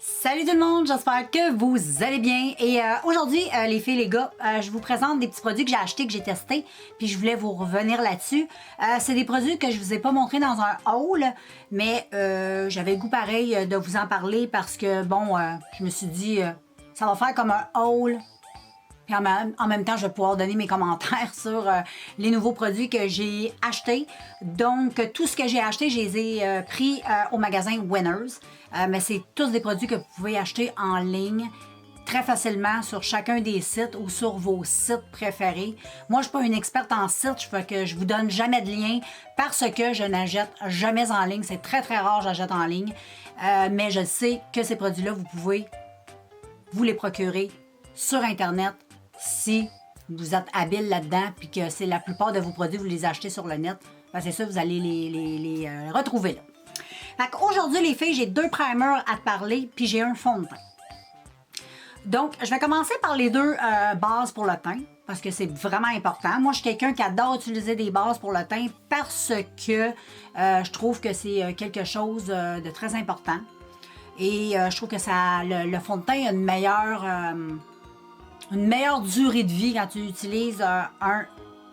Salut tout le monde, j'espère que vous allez bien. Et aujourd'hui, les filles, les gars, je vous présente des petits produits que j'ai achetés, que j'ai testés, puis je voulais vous revenir là-dessus. C'est des produits que je vous ai pas montrés dans un haul, mais j'avais le goût pareil de vous en parler parce que, bon, je me suis dit, ça va faire comme un haul. Puis en même temps, je vais pouvoir donner mes commentaires sur les nouveaux produits que j'ai achetés. Donc, tout ce que j'ai acheté, je les ai pris au magasin Winners. Mais c'est tous des produits que vous pouvez acheter en ligne très facilement sur chacun des sites ou sur vos sites préférés. Moi, je ne suis pas une experte en site, je vous donne jamais de lien parce que je n'achète jamais en ligne. C'est très, très rare que j'achète en ligne. Mais je sais que ces produits-là, vous pouvez vous les procurer sur Internet si vous êtes habile là-dedans puis que c'est la plupart de vos produits, vous les achetez sur le net. Ben, c'est ça, vous allez les retrouver là. Fait qu'aujourd'hui, les filles, j'ai 2 primers à te parler puis j'ai un fond de teint. Donc, je vais commencer par les 2 bases pour le teint parce que c'est vraiment important. Moi, je suis quelqu'un qui adore utiliser des bases pour le teint parce que je trouve que c'est quelque chose de très important. Et je trouve que le fond de teint a une meilleure durée de vie quand tu utilises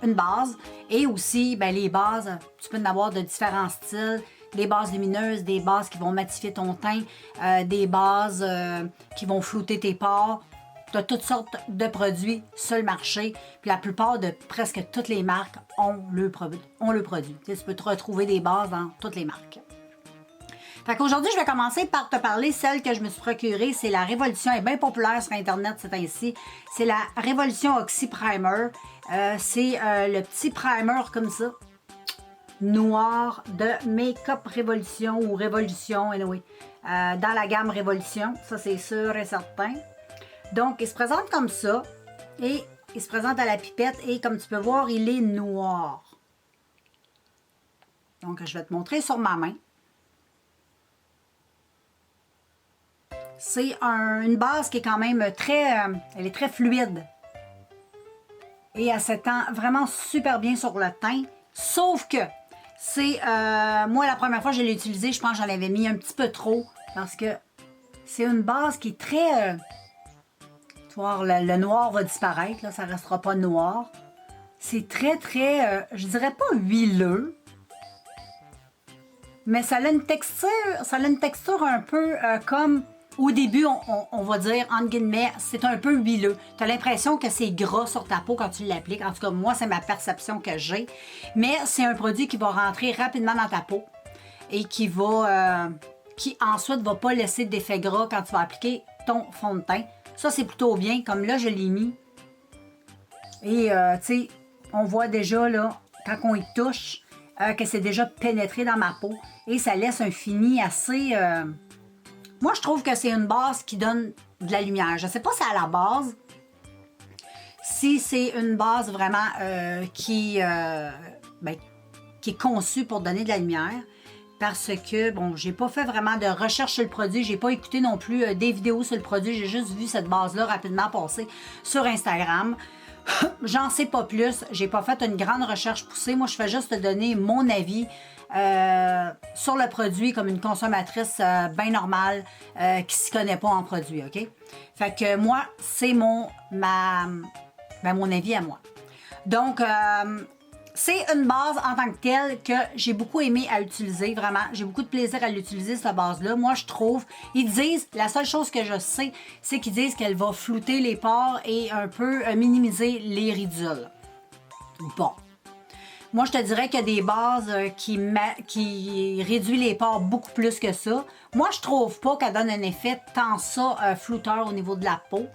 une base. Et aussi, ben, les bases, tu peux en avoir de différents styles. Des bases lumineuses, des bases qui vont matifier ton teint, des bases qui vont flouter tes pores. Tu as toutes sortes de produits sur le marché. Puis la plupart de presque toutes les marques ont le produit. Tu peux te retrouver des bases dans toutes les marques. Fait qu'aujourd'hui, je vais commencer par te parler celle que je me suis procurée. C'est la Révolution, elle est bien populaire sur Internet ces temps-ci. C'est la Révolution Oxy Primer. C'est le petit primer comme ça, noir de Make-up Révolution ou Révolution, anyway, dans la gamme Révolution. Ça, c'est sûr et certain. Donc, il se présente comme ça et il se présente à la pipette et comme tu peux voir, il est noir. Donc, je vais te montrer sur ma main. C'est une base qui est quand même elle est très fluide. Et elle s'étend vraiment super bien sur le teint. Sauf que, c'est, moi la première fois que je l'ai utilisée, je pense que j'en avais mis un petit peu trop. Parce que c'est une base qui est très... tu vois, le noir va disparaître, là, ça ne restera pas noir. C'est très, très, je dirais pas huileux. Mais ça a une texture un peu comme... Au début, on va dire, entre guillemets, c'est un peu huileux. Tu as l'impression que c'est gras sur ta peau quand tu l'appliques. En tout cas, moi, c'est ma perception que j'ai. Mais c'est un produit qui va rentrer rapidement dans ta peau et qui ensuite va pas laisser d'effet gras quand tu vas appliquer ton fond de teint. Ça, c'est plutôt bien. Comme là, je l'ai mis. Et, tu sais, on voit déjà, là, quand on y touche, que c'est déjà pénétré dans ma peau. Et ça laisse un fini assez... Moi, je trouve que c'est une base qui donne de la lumière. Je ne sais pas si à la base, si c'est une base vraiment qui est conçue pour donner de la lumière. Parce que, bon, j'ai pas fait vraiment de recherche sur le produit. J'ai pas écouté non plus des vidéos sur le produit. J'ai juste vu cette base-là rapidement passer sur Instagram. J'en sais pas plus. J'ai pas fait une grande recherche poussée. Moi, je fais juste te donner mon avis sur le produit comme une consommatrice bien normale qui s'y connaît pas en produit, OK? Fait que moi, c'est mon avis à moi. Donc, c'est une base en tant que telle que j'ai beaucoup aimé à utiliser, vraiment. J'ai beaucoup de plaisir à l'utiliser, cette base-là. Moi, je trouve, ils disent, la seule chose que je sais, c'est qu'ils disent qu'elle va flouter les pores et un peu minimiser les ridules. Bon. Moi, je te dirais qu'il y a des bases qui réduisent les pores beaucoup plus que ça. Moi, je trouve pas qu'elle donne un effet tant ça flouteur au niveau de la peau.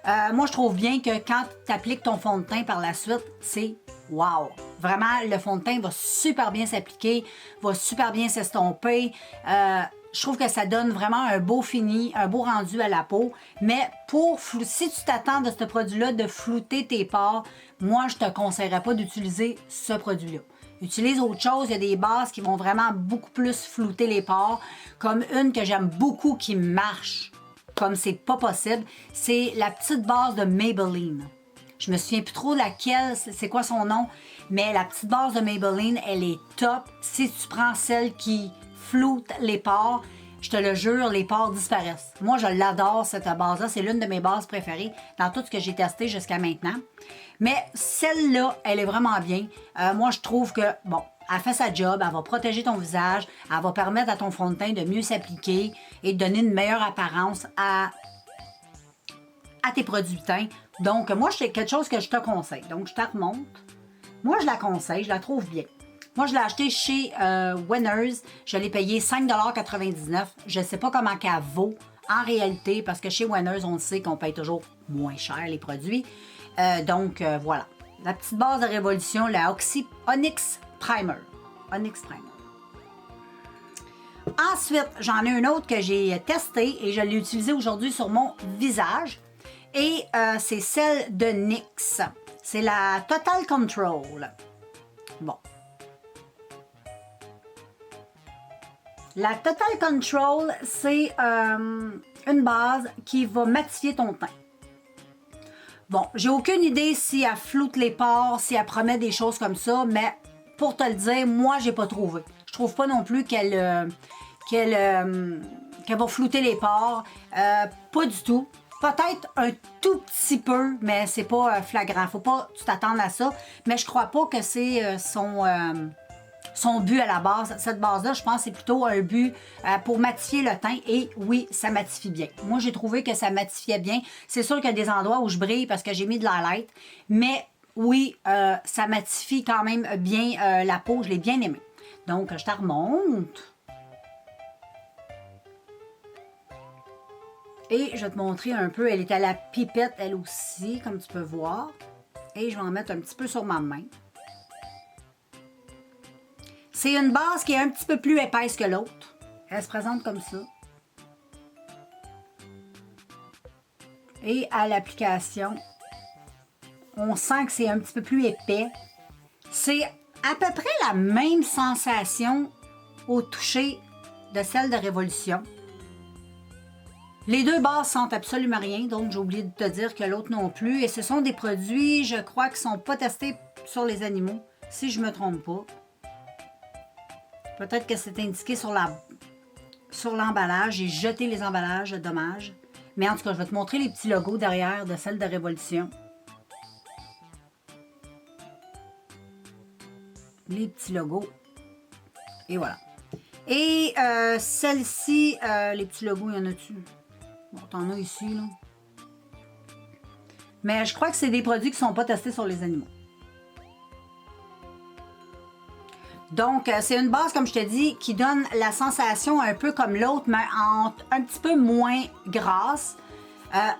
Moi, je trouve bien que quand tu appliques ton fond de teint par la suite, c'est wow! Vraiment, le fond de teint va super bien s'appliquer, va super bien s'estomper. Je trouve que ça donne vraiment un beau fini, un beau rendu à la peau. Mais si tu t'attends de ce produit-là de flouter tes pores, moi, je te conseillerais pas d'utiliser ce produit-là. Utilise autre chose. Il y a des bases qui vont vraiment beaucoup plus flouter les pores. Comme une que j'aime beaucoup qui marche, comme c'est pas possible, c'est la petite base de Maybelline. Je me souviens plus trop laquelle, c'est quoi son nom, mais la petite base de Maybelline, elle est top. Si tu prends celle qui floute les pores, je te le jure, les pores disparaissent. Moi, je l'adore, cette base-là. C'est l'une de mes bases préférées dans tout ce que j'ai testé jusqu'à maintenant. Mais celle-là, elle est vraiment bien. Moi, je trouve que, bon, elle fait sa job, elle va protéger ton visage, elle va permettre à ton fond de teint de mieux s'appliquer et de donner une meilleure apparence à tes produits de teint. Donc, moi, c'est quelque chose que je te conseille. Donc, je te remonte. Moi, je la conseille, je la trouve bien. Moi, je l'ai acheté chez Winners. Je l'ai payé 5,99 $. Je ne sais pas comment qu'elle vaut en réalité, parce que chez Winners, on le sait qu'on paye toujours moins cher les produits. Donc, voilà. La petite base de Révolution, la Onyx Primer. Onyx Primer. Ensuite, j'en ai une autre que j'ai testée et je l'ai utilisée aujourd'hui sur mon visage. Et c'est celle de NYX. C'est la Total Control. Bon. La Total Control, c'est une base qui va matifier ton teint. Bon, j'ai aucune idée si elle floute les pores, si elle promet des choses comme ça, mais pour te le dire, moi, j'ai pas trouvé. Je trouve pas non plus qu'elle va flouter les pores. Pas du tout. Peut-être un tout petit peu, mais c'est pas flagrant. Faut pas t'attendre à ça. Mais je crois pas que c'est son but à la base. Cette base-là, je pense que c'est plutôt un but pour matifier le teint. Et oui, ça matifie bien. Moi, j'ai trouvé que ça matifiait bien. C'est sûr qu'il y a des endroits où je brille parce que j'ai mis de l'highlight. Mais oui, ça matifie quand même bien la peau. Je l'ai bien aimé. Donc, je te remonte. Et je vais te montrer un peu. Elle est à la pipette, elle aussi, comme tu peux voir. Et je vais en mettre un petit peu sur ma main. C'est une base qui est un petit peu plus épaisse que l'autre. Elle se présente comme ça. Et à l'application, on sent que c'est un petit peu plus épais. C'est à peu près la même sensation au toucher de celle de Révolution. Les deux bases sentent absolument rien, donc j'ai oublié de te dire que l'autre non plus. Et ce sont des produits, je crois, qui ne sont pas testés sur les animaux, si je ne me trompe pas. Peut-être que c'est indiqué sur l'emballage. J'ai jeté les emballages, dommage. Mais en tout cas, je vais te montrer les petits logos derrière de celle de Révolution. Les petits logos. Et voilà. Et celle-ci, les petits logos, il y en a-tu? Bon, t'en as ici, là. Mais je crois que c'est des produits qui ne sont pas testés sur les animaux. Donc, c'est une base, comme je te dis, qui donne la sensation un peu comme l'autre, mais un petit peu moins grasse.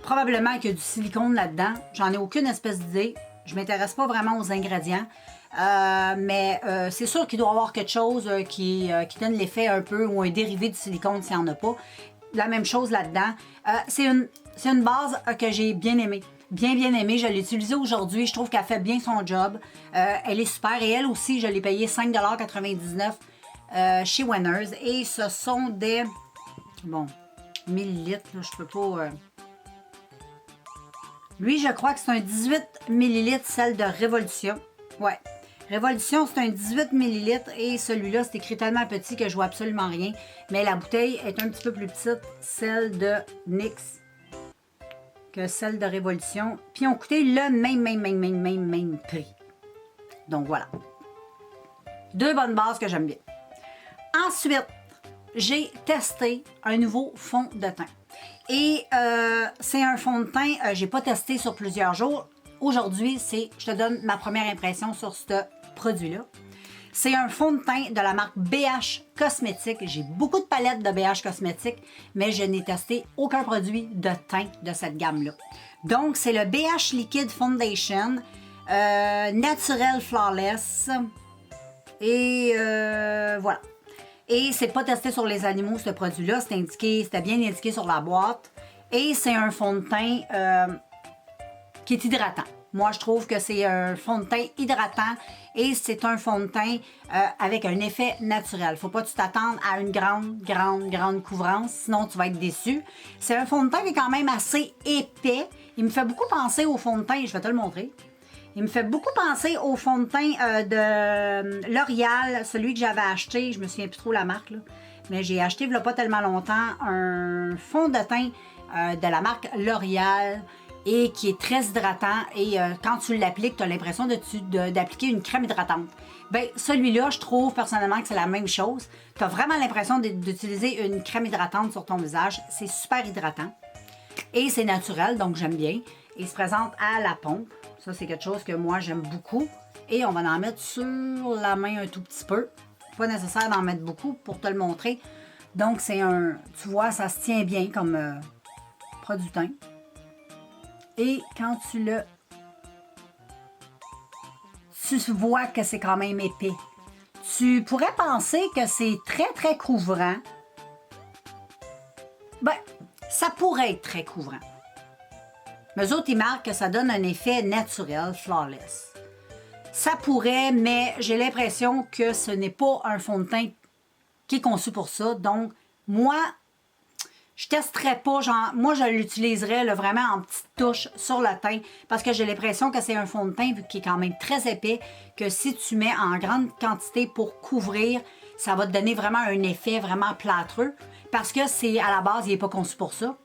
Probablement qu'il y a du silicone là-dedans. J'en ai aucune espèce d'idée. Je ne m'intéresse pas vraiment aux ingrédients. Mais c'est sûr qu'il doit y avoir quelque chose qui donne l'effet un peu, ou un dérivé du silicone s'il n'y en a pas. La même chose là-dedans. C'est une base que j'ai bien aimée. Bien aimée. Je l'ai utilisée aujourd'hui. Je trouve qu'elle fait bien son job. Elle est super. Et elle aussi, je l'ai payée 5,99 $ chez Winners. Et ce sont des... Bon, millilitres, là, je peux pas... Lui, je crois que c'est un 18 ml, celle de Révolution. Ouais. Révolution, c'est un 18 ml et celui-là, c'est écrit tellement petit que je vois absolument rien. Mais la bouteille est un petit peu plus petite, celle de NYX, que celle de Révolution. Puis ils ont coûté le même prix. Donc voilà. Deux bonnes bases que j'aime bien. Ensuite, j'ai testé un nouveau fond de teint. Et c'est un fond de teint, j'ai pas testé sur plusieurs jours. Aujourd'hui, je te donne ma première impression sur ce produit-là. C'est un fond de teint de la marque BH Cosmétiques. J'ai beaucoup de palettes de BH Cosmétiques, mais je n'ai testé aucun produit de teint de cette gamme-là. Donc, c'est le BH Liquid Foundation, Naturel Flawless. Et voilà. Et c'est pas testé sur les animaux, ce produit-là. C'était bien indiqué sur la boîte. Et c'est un fond de teint qui est hydratant. Moi, je trouve que c'est un fond de teint hydratant et c'est un fond de teint avec un effet naturel. Faut pas que tu t'attendes à une grande couvrance, sinon tu vas être déçu. C'est un fond de teint qui est quand même assez épais. Il me fait beaucoup penser au fond de teint, je vais te le montrer. Il me fait beaucoup penser au fond de teint de L'Oréal, celui que j'avais acheté, je me souviens plus trop la marque, là. mais j'ai acheté il n'y a pas tellement longtemps un fond de teint de la marque L'Oréal et qui est très hydratant et quand tu l'appliques, tu as l'impression d'appliquer une crème hydratante. Bien, celui-là, je trouve personnellement que c'est la même chose. Tu as vraiment l'impression d'utiliser une crème hydratante sur ton visage. C'est super hydratant. Et c'est naturel, donc j'aime bien. Il se présente à la pompe. Ça, c'est quelque chose que moi, j'aime beaucoup. Et on va en mettre sur la main un tout petit peu. Pas nécessaire d'en mettre beaucoup pour te le montrer. Donc, c'est un... Tu vois, ça se tient bien comme produit teint. Et quand tu le... Tu vois que c'est quand même épais. Tu pourrais penser que c'est très, très couvrant. Ben, ça pourrait être très couvrant. Mais eux autres, ils marquent que ça donne un effet naturel, flawless. Ça pourrait, mais j'ai l'impression que ce n'est pas un fond de teint qui est conçu pour ça. Donc, moi, je testerais pas, genre, moi, je l'utiliserais là, vraiment en petite touche sur le teint parce que j'ai l'impression que c'est un fond de teint qui est quand même très épais, que si tu mets en grande quantité pour couvrir, ça va te donner vraiment un effet vraiment plâtreux parce que c'est à la base, il n'est pas conçu pour ça.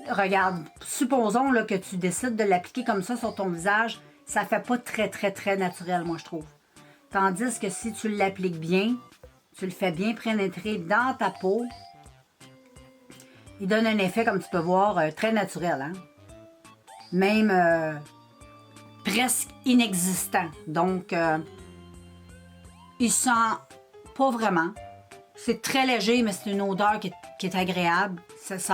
Regarde, supposons là, que tu décides de l'appliquer comme ça sur ton visage, ça fait pas très, très, très naturel, moi, je trouve. Tandis que si tu l'appliques bien, tu le fais bien pénétrer dans ta peau, il donne un effet, comme tu peux voir, très naturel. Hein? Même presque inexistant. Donc, il sent pas vraiment. C'est très léger, mais c'est une odeur qui est agréable. Ça sent...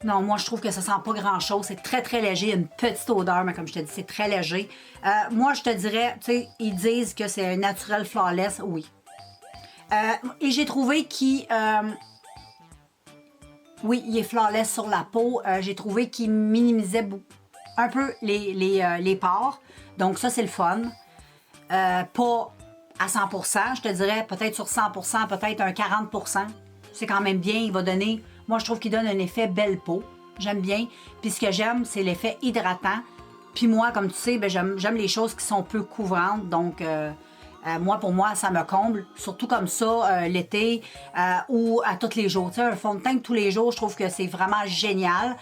Non, moi, je trouve que ça sent pas grand-chose. C'est très, très léger. Une petite odeur, mais comme je te dis, c'est très léger. Moi, je te dirais, tu sais, ils disent que c'est un naturel flawless. Oui. Et j'ai trouvé qu'il... oui, il est flawless sur la peau. J'ai trouvé qu'il minimisait un peu les pores. Donc, ça, c'est le fun. Pas à 100%. Je te dirais peut-être sur 100%, peut-être un 40%. C'est quand même bien. Il va donner... Moi, je trouve qu'il donne un effet belle peau. J'aime bien. Puis ce que j'aime, c'est l'effet hydratant. Puis moi, comme tu sais, ben, j'aime les choses qui sont peu couvrantes. Donc, moi, pour moi, ça me comble. Surtout comme ça, l'été ou à tous les jours. Tu sais, un fond de teint tous les jours, je trouve que c'est vraiment génial.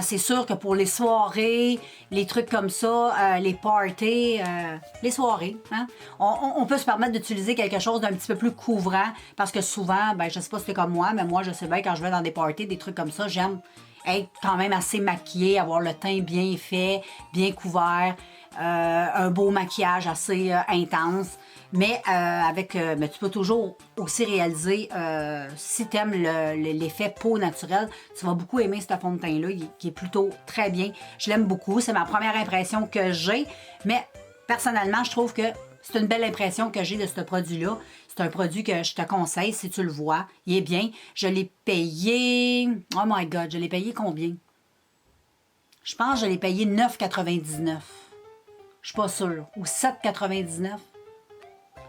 C'est sûr que pour les soirées, les trucs comme ça, les parties, les soirées, hein, on peut se permettre d'utiliser quelque chose d'un petit peu plus couvrant parce que souvent, ben, je sais pas si c'est comme moi, mais moi, je sais bien quand je vais dans des parties, des trucs comme ça, j'aime être quand même assez maquillée, avoir le teint bien fait, bien couvert, un beau maquillage assez intense. Mais mais tu peux toujours aussi réaliser, si tu aimes l'effet peau naturelle, tu vas beaucoup aimer ce fond de teint-là, qui est plutôt très bien. Je l'aime beaucoup, c'est ma première impression que j'ai, mais personnellement, je trouve que c'est une belle impression que j'ai de ce produit-là. C'est un produit que je te conseille, si tu le vois, il est bien. Je l'ai payé, oh my God, je l'ai payé combien? Je pense que je l'ai payé 9,99. Je suis pas sûre, ou 7,99.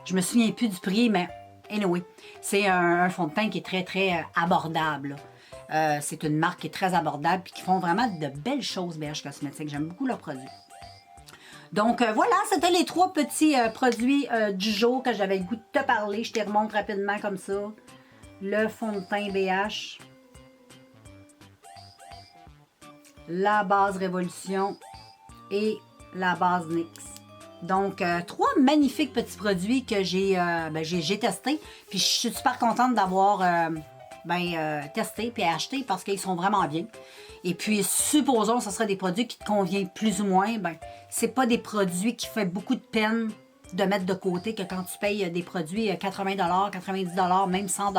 Je me souviens plus du prix, mais anyway, c'est un fond de teint qui est très, très abordable. C'est une marque qui est très abordable et qui font vraiment de belles choses, BH Cosmétiques. J'aime beaucoup leurs produits. Donc voilà, c'était les 3 petits produits du jour que j'avais le goût de te parler. Je te remonte rapidement comme ça. Le fond de teint BH. La base Révolution et la base NYX. Donc, 3 magnifiques petits produits que j'ai testés. Puis, je suis super contente d'avoir testé et acheté parce qu'ils sont vraiment bien. Et puis, supposons que ce serait des produits qui te conviennent plus ou moins. Ben, c'est pas des produits qui font beaucoup de peine de mettre de côté que quand tu payes des produits 80 90 même 100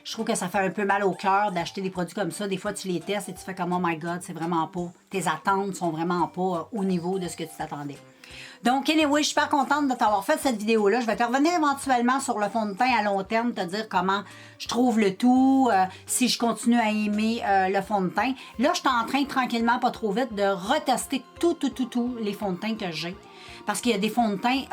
je trouve que ça fait un peu mal au cœur d'acheter des produits comme ça. Des fois, tu les testes et tu fais comme « Oh my God, c'est vraiment pas... » Tes attentes sont vraiment pas au niveau de ce que tu t'attendais. Donc, anyway, je suis super contente de t'avoir fait cette vidéo-là. Je vais te revenir éventuellement sur le fond de teint à long terme, te dire comment je trouve le tout, si je continue à aimer le fond de teint. Là, je suis en train, tranquillement, pas trop vite, de retester tous les fonds de teint que j'ai. Parce qu'il y a des fonds de teint,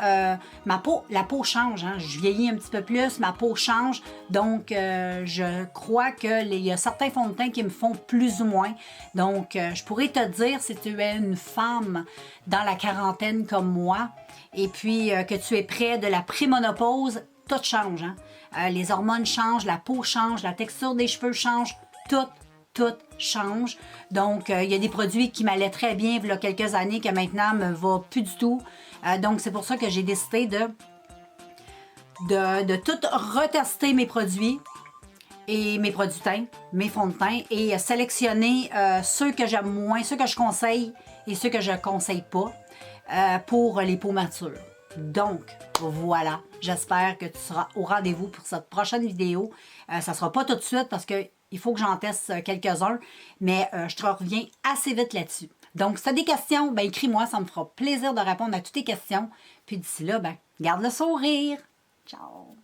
la peau change, hein? Je vieillis un petit peu plus, ma peau change. Donc, je crois qu'il y a certains fonds de teint qui me font plus ou moins. Donc, je pourrais te dire, si tu es une femme dans la quarantaine comme moi, et puis que tu es près de la prémonopause, tout change. Hein? Les hormones changent, la peau change, la texture des cheveux change, tout change. Donc, il y a des produits qui m'allaient très bien il y a quelques années que maintenant me va plus du tout. Donc, c'est pour ça que j'ai décidé de tout retester mes produits et mes produits teint, mes fonds de teint et sélectionner ceux que j'aime moins, ceux que je conseille et ceux que je conseille pas pour les peaux matures. Donc, voilà. J'espère que tu seras au rendez-vous pour cette prochaine vidéo. Ça ne sera pas tout de suite parce qu'il faut que j'en teste quelques-uns, mais je te reviens assez vite là-dessus. Donc, si tu as des questions, ben écris-moi, ça me fera plaisir de répondre à toutes tes questions. Puis d'ici là, ben, garde le sourire. Ciao!